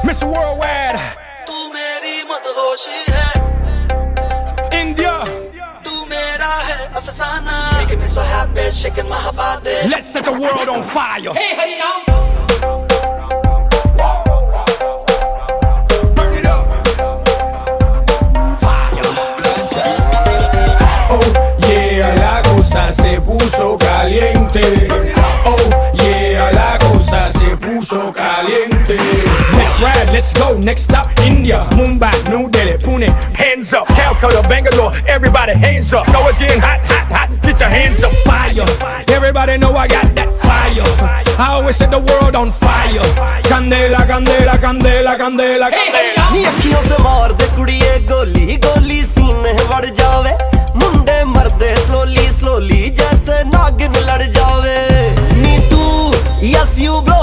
Mr. Worldwide. तू मेरी मदहोशी है, India. तू मेरा है अफसाना. Making me so happy, shaking my body. Let's set the world on fire. Hey, how you know? Burn it up. Fire. Oh yeah, la cosa se puso caliente. Oh yeah, la cosa se puso caliente. Let's ride, let's go. Next stop, India, Mumbai, New Delhi, Pune. Hands up, Calcutta, Bangalore. Everybody, hands up. Know it's getting hot, hot, hot. Get your hands up, fire. Everybody know I got that fire. I always set the world on fire. Candela, candela, candela, candela, candela. नी अखियों से मार दे कुड़िए गोली, गोली सीने बढ़ जावे. मुंडे मरदे slowly slowly जैसे नागिन लड़ जावे. नी तू, yes you bro.